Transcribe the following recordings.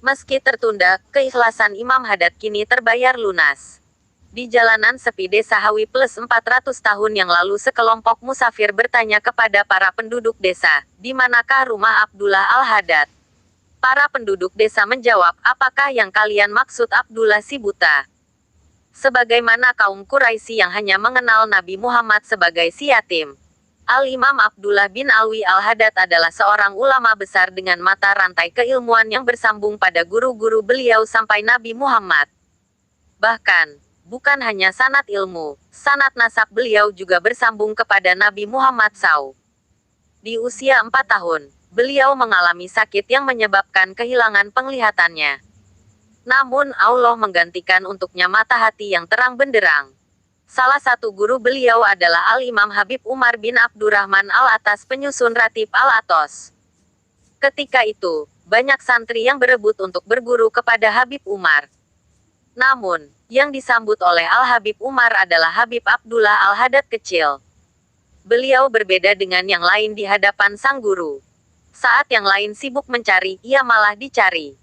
Meski tertunda, keikhlasan Imam Haddad kini terbayar lunas. Di jalanan sepi desa Hawi plus 400 tahun yang lalu sekelompok musafir bertanya kepada para penduduk desa, di manakah rumah Abdullah Al-Haddad? Para penduduk desa menjawab, apakah yang kalian maksud Abdullah si buta? Sebagaimana kaum Quraisy yang hanya mengenal Nabi Muhammad sebagai si yatim. Al-Imam Abdullah bin Alwi Al-Haddad adalah seorang ulama besar dengan mata rantai keilmuan yang bersambung pada guru-guru beliau sampai Nabi Muhammad. Bahkan, bukan hanya sanad ilmu, sanad nasab beliau juga bersambung kepada Nabi Muhammad SAW. Di usia 4 tahun, beliau mengalami sakit yang menyebabkan kehilangan penglihatannya. Namun Allah menggantikan untuknya mata hati yang terang benderang. Salah satu guru beliau adalah Al-Imam Habib Umar bin Abdurrahman Al-Atas penyusun Ratib Al-Atos. Ketika itu, banyak santri yang berebut untuk berguru kepada Habib Umar. Namun, yang disambut oleh Al-Habib Umar adalah Habib Abdullah Al-Haddad kecil. Beliau berbeda dengan yang lain di hadapan sang guru. Saat yang lain sibuk mencari, ia malah dicari.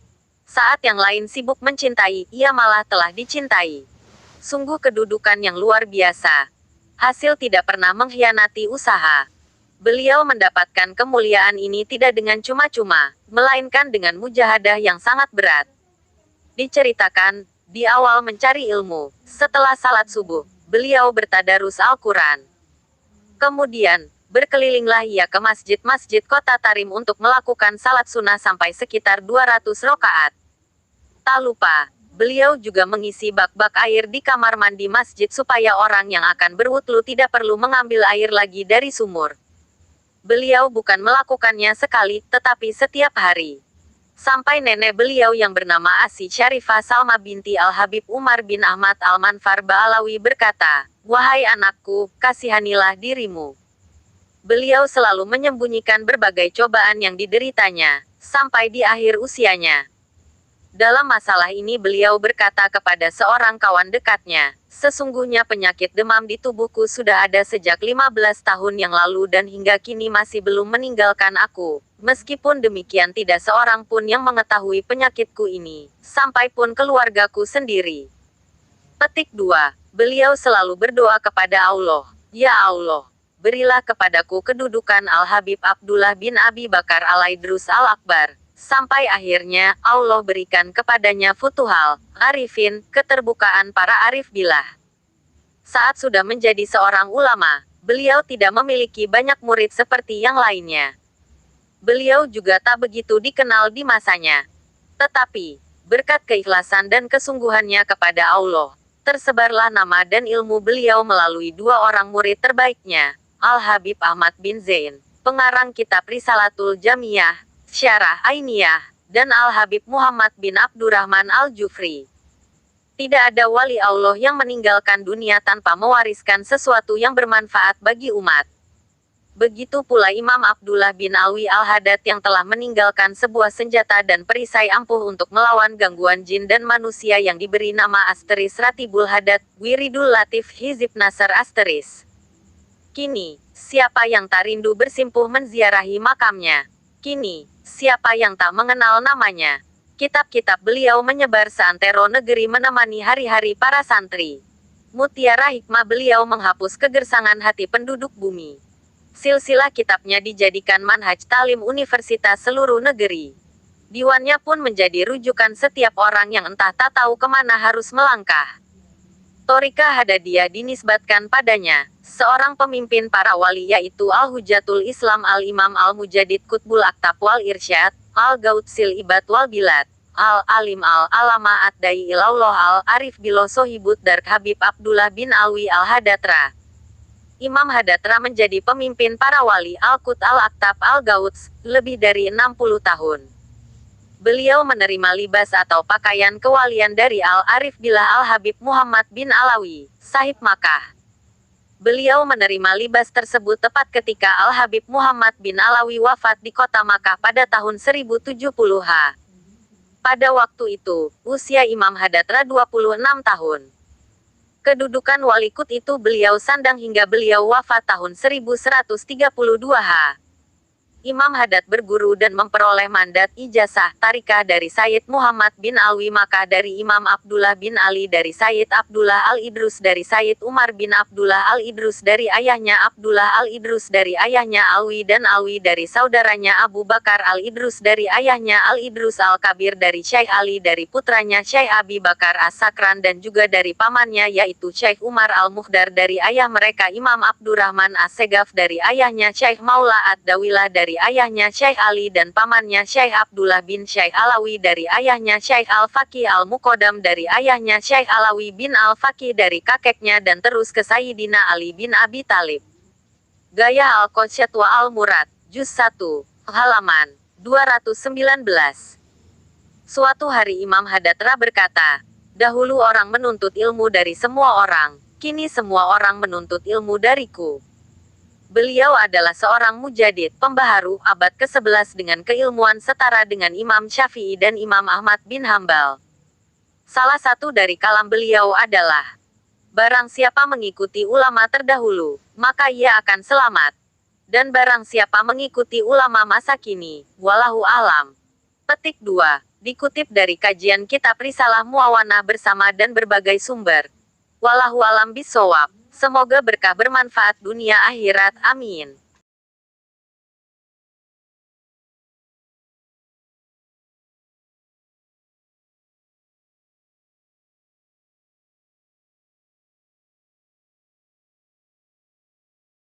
Saat yang lain sibuk mencintai, ia malah telah dicintai. Sungguh kedudukan yang luar biasa. Hasil tidak pernah mengkhianati usaha. Beliau mendapatkan kemuliaan ini tidak dengan cuma-cuma, melainkan dengan mujahadah yang sangat berat. Diceritakan, di awal mencari ilmu, setelah salat subuh, beliau bertadarus Al-Quran. Kemudian, berkelilinglah ia ke masjid-masjid kota Tarim untuk melakukan salat sunnah sampai sekitar 200 rakaat. Tak lupa, beliau juga mengisi bak-bak air di kamar mandi masjid supaya orang yang akan berwudhu tidak perlu mengambil air lagi dari sumur. Beliau bukan melakukannya sekali, tetapi setiap hari. Sampai nenek beliau yang bernama Asy Syarifah Salma binti Al-Habib Umar bin Ahmad Al-Manfar Ba'alawi berkata, "Wahai anakku, kasihanilah dirimu." Beliau selalu menyembunyikan berbagai cobaan yang dideritanya, sampai di akhir usianya. Dalam masalah ini beliau berkata kepada seorang kawan dekatnya, sesungguhnya penyakit demam di tubuhku sudah ada sejak 15 tahun yang lalu dan hingga kini masih belum meninggalkan aku. Meskipun demikian tidak seorang pun yang mengetahui penyakitku ini, sampai pun keluargaku sendiri. Petik 2. Beliau selalu berdoa kepada Allah, "Ya Allah, berilah kepadaku kedudukan Al-Habib Abdullah bin Abi Bakar Al-Idrus Al-Akbar." Sampai akhirnya, Allah berikan kepadanya futuhal, arifin, keterbukaan para arif billah. Saat sudah menjadi seorang ulama, beliau tidak memiliki banyak murid seperti yang lainnya. Beliau juga tak begitu dikenal di masanya. Tetapi, berkat keikhlasan dan kesungguhannya kepada Allah, tersebarlah nama dan ilmu beliau melalui 2 orang murid terbaiknya, Al-Habib Ahmad bin Zain, pengarang kitab Risalatul Jamiyah, Syarah Ainiyah, dan Al-Habib Muhammad bin Abdurrahman Al-Jufri. Tidak ada wali Allah yang meninggalkan dunia tanpa mewariskan sesuatu yang bermanfaat bagi umat. Begitu pula Imam Abdullah bin Alwi Al-Haddad yang telah meninggalkan sebuah senjata dan perisai ampuh untuk melawan gangguan jin dan manusia yang diberi nama Asteris Ratibul Haddad, Wiridul Latif Hizib Nasr Asteris. Kini, siapa yang tak rindu bersimpuh menziarahi makamnya? Kini, siapa yang tak mengenal namanya? Kitab-kitab beliau menyebar seantero negeri menemani hari-hari para santri. Mutiara hikmah beliau menghapus kegersangan hati penduduk bumi. Silsilah kitabnya dijadikan manhaj talim universitas seluruh negeri. Diwannya pun menjadi rujukan setiap orang yang entah tak tahu kemana harus melangkah. Thorikah Haddadiyah dinisbatkan padanya, seorang pemimpin para wali yaitu Al-Hujjatul Islam Al-Imam Al-Mujaddid Qutbul Aktab wal Irsyad, Al-Gautsil Ibad wal Bilad, Al-Alim Al-Alama Ad-Dai Ilallah Al-Arif Bilo Sohibut Dark Habib Abdullah bin Alwi Al-Haddatra. Imam Haddatra menjadi pemimpin para wali Al-Qut Al-Aktab Al-Gauts, lebih dari 60 tahun. Beliau menerima libas atau pakaian kewalian dari Al-Arif Billah Al-Habib Muhammad bin Alawi, Sahib Makkah. Beliau menerima libas tersebut tepat ketika Al-Habib Muhammad bin Alawi wafat di kota Makkah pada tahun 1070-ha. Pada waktu itu, usia Imam Haddatra 26 tahun. Kedudukan wali Qut itu beliau sandang hingga beliau wafat tahun 1132-ha. Imam Haddad berguru dan memperoleh mandat ijazah tarikah dari Sayyid Muhammad bin Alwi Makkah dari Imam Abdullah bin Ali dari Sayyid Abdullah Al-Idrus dari Sayyid Umar bin Abdullah Al-Idrus dari ayahnya Abdullah Al-Idrus dari ayahnya Alwi dan Alwi dari saudaranya Abu Bakar Al-Idrus dari ayahnya Al-Idrus Al-Kabir dari Syekh Ali dari putranya Syekh Abi Bakar As-Sakran dan juga dari pamannya yaitu Syekh Umar Al-Muhdar dari ayah mereka Imam Abdurrahman As-Segaf dari ayahnya Syekh Maula Ad-Dawilah dari ayahnya Syekh Ali dan pamannya Syekh Abdullah bin Syekh Alawi dari ayahnya Syekh Al-Faqih Al-Muqaddam dari ayahnya Syekh Alawi bin Al-Faqih dari kakeknya dan terus ke Sayyidina Ali bin Abi Thalib. Gaya Al-Qadsyat wa Al-Murad, Juz 1, halaman 219. Suatu hari Imam Haddad berkata, "Dahulu orang menuntut ilmu dari semua orang, kini semua orang menuntut ilmu dariku." Beliau adalah seorang mujadid, pembaharu, abad ke-11 dengan keilmuan setara dengan Imam Syafi'i dan Imam Ahmad bin Hambal. Salah satu dari kalam beliau adalah, "Barang siapa mengikuti ulama terdahulu, maka ia akan selamat. Dan barang siapa mengikuti ulama masa kini, wallahu alam." Petik 2. Dikutip dari kajian kitab Risalah Muawanah bersama dan berbagai sumber. Wallahu alam bisawab. Semoga berkah bermanfaat dunia akhirat. Amin.